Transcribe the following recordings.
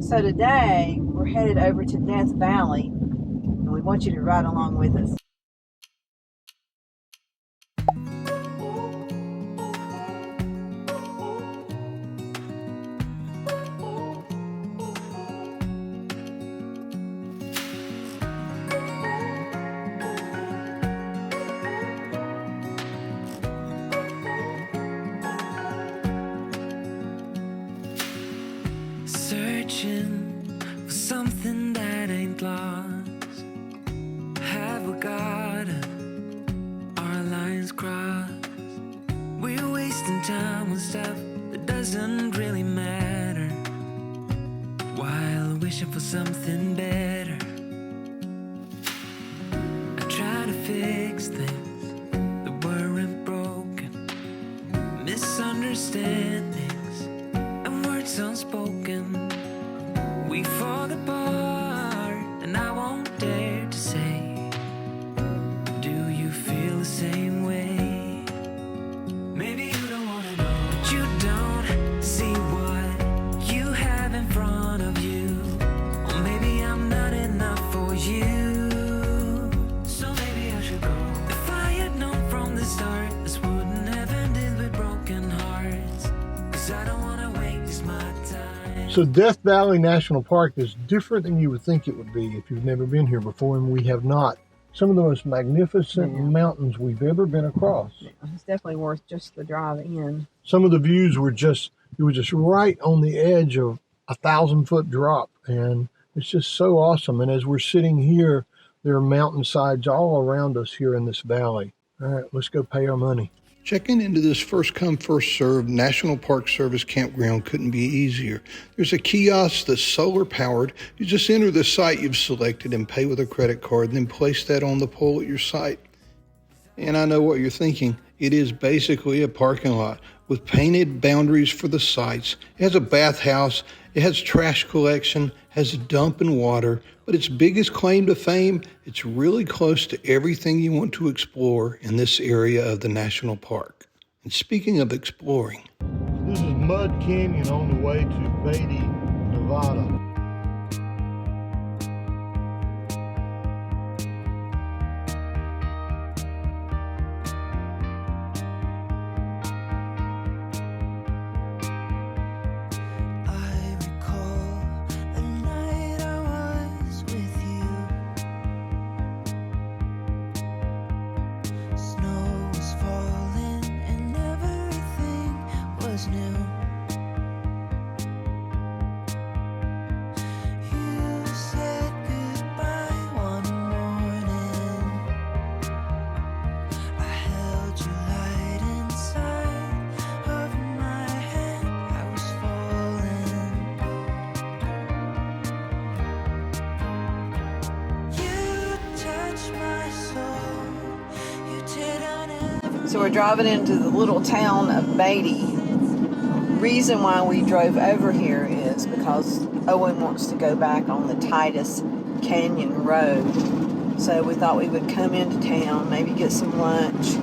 So today, we're headed over to Death Valley, and we want you to ride along with us. Searching for something that ain't lost. Have we got our lines crossed? We're wasting time on stuff that doesn't really matter, while wishing for something better. I try to fix things that weren't broken, misunderstandings and words unspoken. We fall apart, and I won't dare to say, do you feel the same way? Maybe you don't wanna know, but you don't see what you have in front of you. Or maybe I'm not enough for you, so maybe I should go. If I had known from the start, this wouldn't have ended with broken hearts, 'cause I don't wanna waste my time. So Death Valley National Park is different than you would think it would be if you've never been here before, and we have not. Some of the most magnificent mountains we've ever been across. It's definitely worth just the drive in. Some of the views were just, you were just right on the edge of 1,000-foot drop, and it's just so awesome. And as we're sitting here, there are mountainsides all around us here in this valley. All right, let's go pay our money. Checking into this first come, first served National Park Service campground couldn't be easier. There's a kiosk that's solar powered. You just enter the site you've selected and pay with a credit card, and then place that on the pole at your site. And I know what you're thinking. It is basically a parking lot with painted boundaries for the sites. It has a bathhouse, it has trash collection, has a dump and water, but its biggest claim to fame, it's really close to everything you want to explore in this area of the national park. And speaking of exploring, this is Mud Canyon on the way to Beatty, Nevada. So we're driving into the little town of Beatty. Reason why we drove over here is because Owen wants to go back on the Titus Canyon Road. So we thought we would come into town, maybe get some lunch,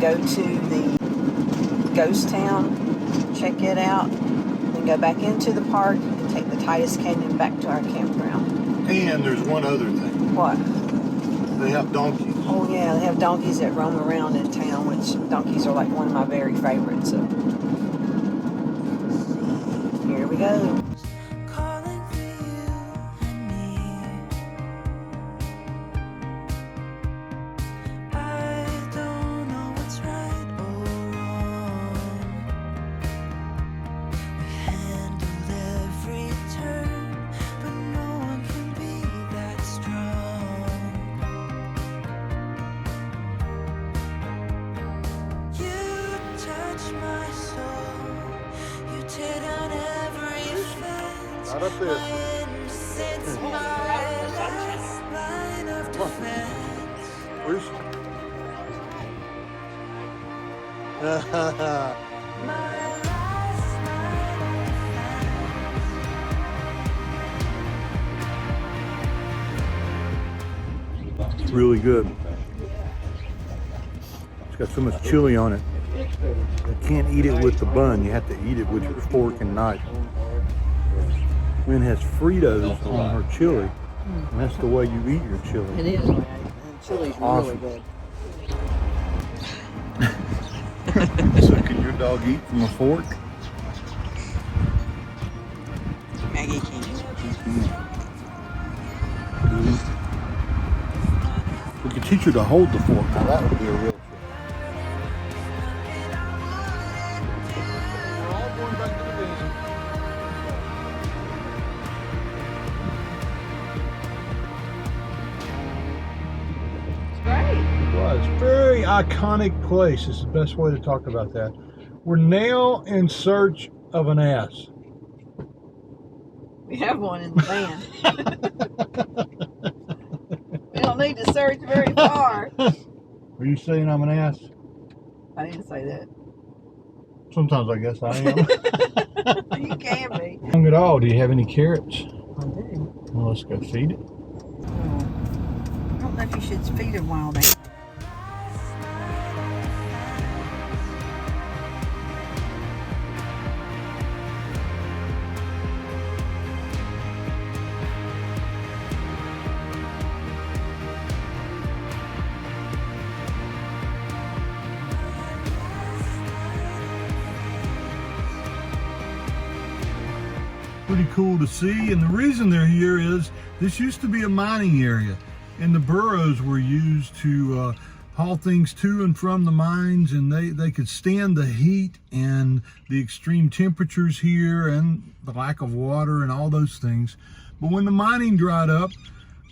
go to the ghost town, check it out, then go back into the park and take the Titus Canyon back to our campground. And there's one other thing. What? They have donkeys. Oh yeah, they have donkeys that roam around in town, which donkeys are like one of my very favorites. So here we go. Right up there. Where's It's really good. It's got so much chili on it. You can't eat it with the bun. You have to eat it with your fork and knife. Lynn has Fritos on her chili, and that's the way you eat your chili. It is, and chili's Awesome. really good. So can your dog eat from a fork? Maggie can. We could teach her to hold the fork. Now that would be a real trick. We're all going back to the van. It's great. It was very iconic place. Is the best way to talk about that. We're now in search of an ass. We have one in the van. We don't need to search very far. Are you saying I'm an ass? I didn't say that. Sometimes I guess I am. You can be. Young at all, do you have any carrots? I do. Well, let's go feed it. I don't know if you should feed a wild animal. Pretty cool to see, and the reason they're here is this used to be a mining area, and the burros were used to haul things to and from the mines, and they could stand the heat and the extreme temperatures here and the lack of water and all those things. But when the mining dried up,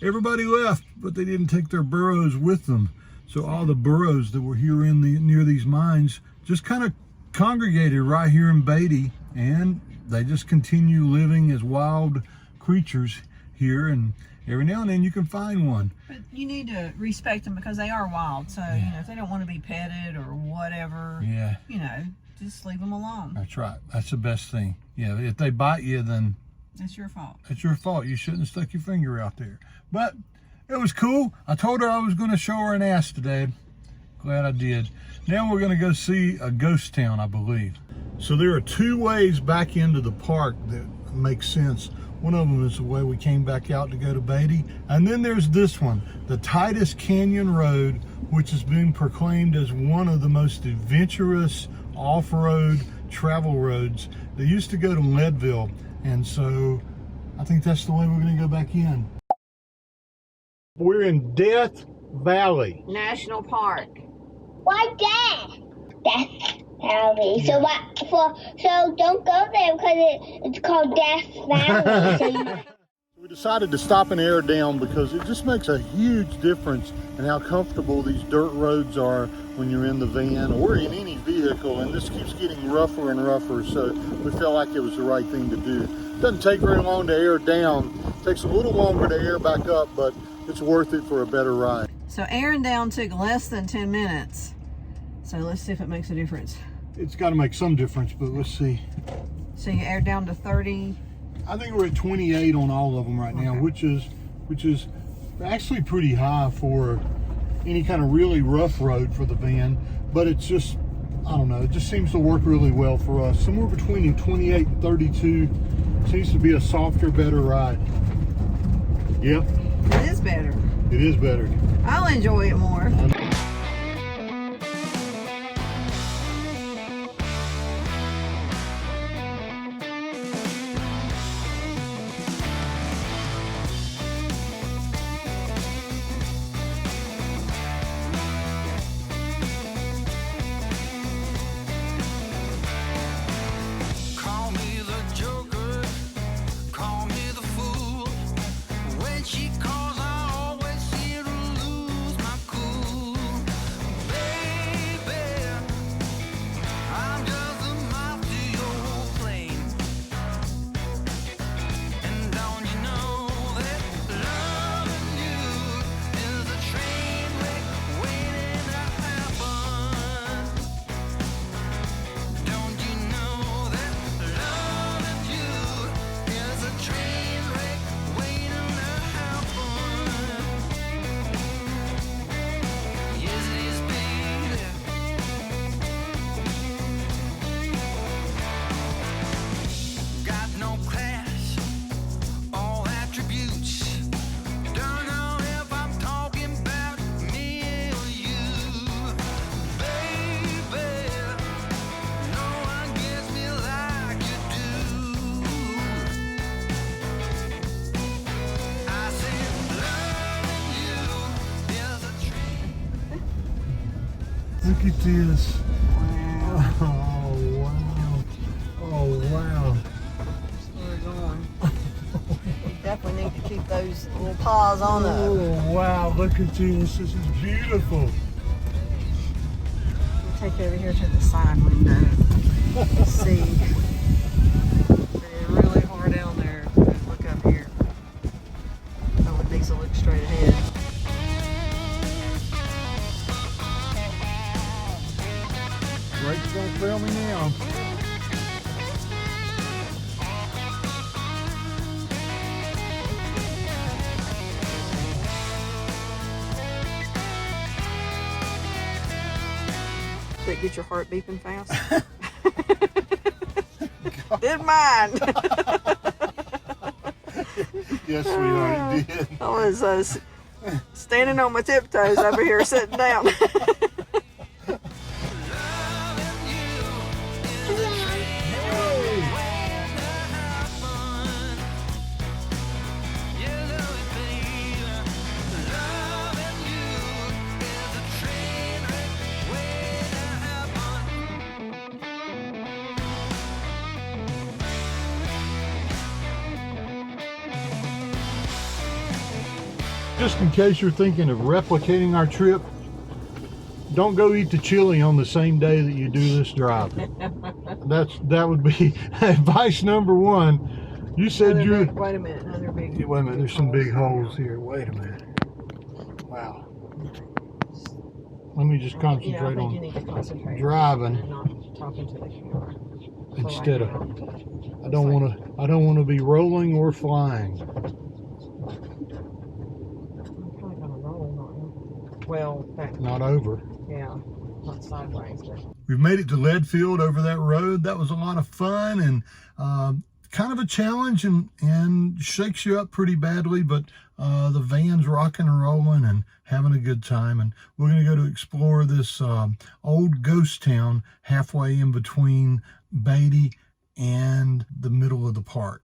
everybody left, but they didn't take their burros with them. So all the burros that were here near these mines just kind of congregated right here in Baity, and they just continue living as wild creatures here, and every now and then you can find one. But you need to respect them because they are wild. So, you know, if they don't want to be petted or whatever, you know, just leave them alone. That's right. That's the best thing. Yeah, if they bite you, then that's your fault. It's your fault. You shouldn't have stuck your finger out there. But it was cool. I told her I was going to show her an ass today. Glad I did. Now we're going to go see a ghost town, I believe. So there are two ways back into the park that make sense. One of them is the way we came back out to go to Baity. And then there's this one, the Titus Canyon Road, which has been proclaimed as one of the most adventurous off-road travel roads. They used to go to Leadville, and so I think that's the way we're going to go back in. We're in Death Valley National Park. Why Death Valley? So what? So don't go there because it's called Death Valley. So We decided to stop and air down because it just makes a huge difference in how comfortable these dirt roads are when you're in the van or in any vehicle, and this keeps getting rougher and rougher, so we felt like it was the right thing to do. It doesn't take very long to air down. It takes a little longer to air back up, but it's worth it for a better ride. So airing down took less than 10 minutes. So let's see if it makes a difference. It's got to make some difference, but let's see. So you aired down to 30. I think we're at 28 on all of them right now, which is actually pretty high for any kind of really rough road for the van. But it's just, I don't know, it just seems to work really well for us. Somewhere between 28 and 32 seems to be a softer, better ride. Yep. It is better. It is better. I'll enjoy it more. Call me the Joker, call me the fool. When she calls, I always seem to lose my cool. Look at this. Oh, wow. Oh, wow. We're going. You definitely need to keep those little paws on them. Oh, wow. Look at this. This is beautiful. We'll take you over here to the side window. See. They're really hard down there. Look up here. Oh, it needs to look straight ahead. Brakes don't fail me now. Did it get your heart beeping fast? Did mine. Yes, sweetheart, it did. I was standing on my tiptoes over here sitting down. Just in case you're thinking of replicating our trip, don't go eat the chili on the same day that you do this drive. That would be advice number one. You said you're. Wait a minute, another big. Wait a minute, there's some big holes here. Wait a minute. Wow. Let me just concentrate you on need to concentrate driving and not talking to the camera. instead of. I don't want to be rolling or flying. Well, back. Not over. Yeah, not sideways. But. We've made it to Leadfield over that road. That was a lot of fun and kind of a challenge and shakes you up pretty badly, but the van's rocking and rolling and having a good time. And we're going to go to explore this old ghost town halfway in between Baity and the middle of the park.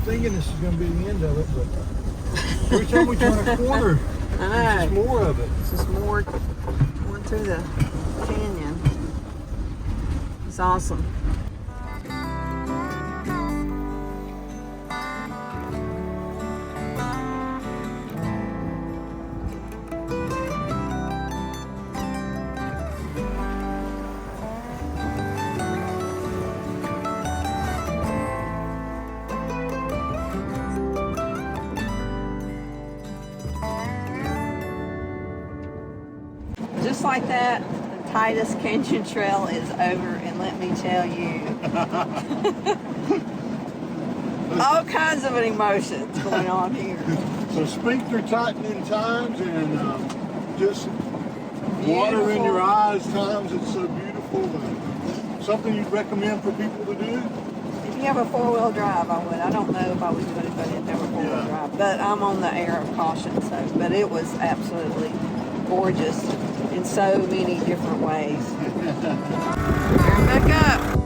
Thinking this is going to be the end of it, but every time we turn a corner, there's just more of it. This is more going through the canyon. It's awesome. Just like that, the Titus Canyon Trail is over, and let me tell you, all kinds of emotions going on here. So speak through tightening times and just water in your eyes times. It's so beautiful. And something you'd recommend for people to do? If you have a 4-wheel drive, I would. I don't know if I would do it if I didn't have a 4-wheel drive, but I'm on the air of caution, so. But it was absolutely gorgeous in so many different ways. Turn back up.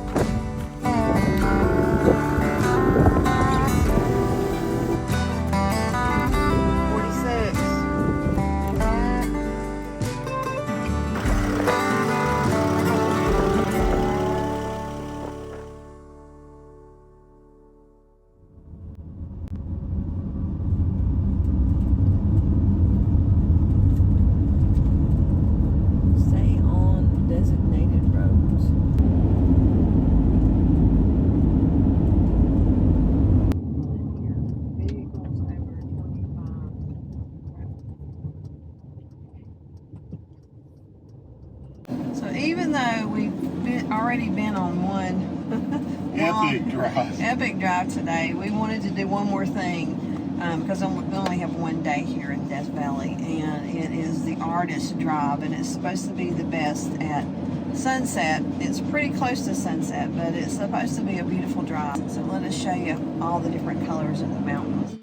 Even though we've already been on one epic drive today, we wanted to do one more thing because we only have one day here in Death Valley, and it is the Artist Drive, and it's supposed to be the best at sunset. It's pretty close to sunset, but it's supposed to be a beautiful drive. So let us show you all the different colors in the mountains.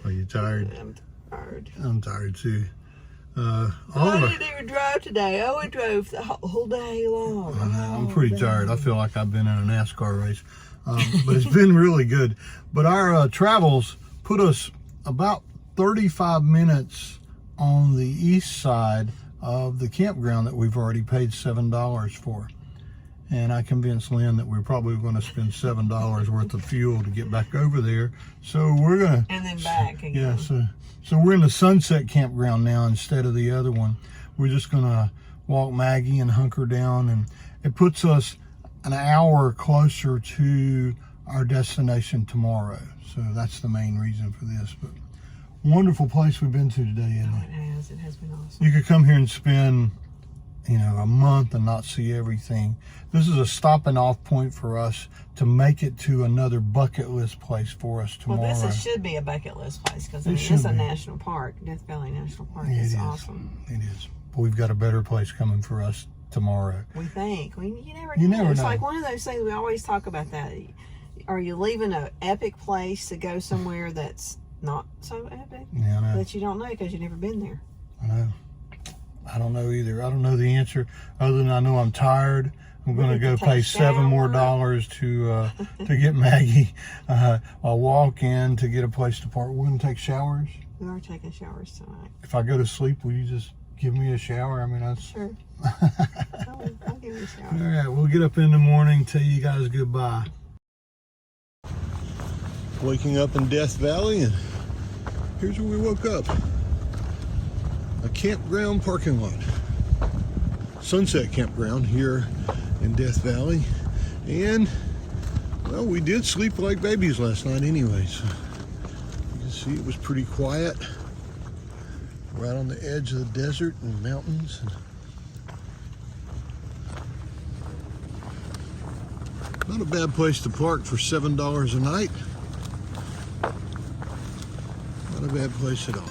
Are you tired? I'm tired. I'm tired too. I didn't even drive today. Owen drove the whole day long. I'm pretty tired. I feel like I've been in a NASCAR race. But it's been really good. But our travels put us about 35 minutes on the east side of the campground that we've already paid $7 for. And I convinced Lynn that we're probably going to spend $7 worth of fuel to get back over there. So we're going to... And then back again. Yeah, so we're in the Sunset Campground now instead of the other one. We're just going to walk Maggie and hunker down. And it puts us an hour closer to our destination tomorrow. So that's the main reason for this. But wonderful place we've been to today, isn't it? It has. It has been awesome. You could come here and spend, you know, a month and not see everything. This is a stopping off point for us to make it to another bucket list place for us tomorrow. Well, this should be a bucket list place because it's a national park. Death Valley National Park is awesome. It is. But we've got a better place coming for us tomorrow. We think. You never know. It's like one of those things we always talk about that. Are you leaving an epic place to go somewhere that's not so epic? Yeah, I know. That you don't know because you've never been there. I know. I don't know either. I don't know the answer other than I know I'm tired. I'm going to go pay $7 more to get Maggie. I'll walk in to get a place to park. We're going to take showers. We are taking showers tonight. If I go to sleep, will you just give me a shower? I mean, that's... Sure. I'll give you a shower. All right, we'll get up in the morning, tell you guys goodbye. Waking up in Death Valley, and here's where we woke up. A campground parking lot. Sunset Campground here in Death Valley. And, well, we did sleep like babies last night anyway. So you can see it was pretty quiet. Right on the edge of the desert and mountains. Not a bad place to park for $7 a night. Not a bad place at all.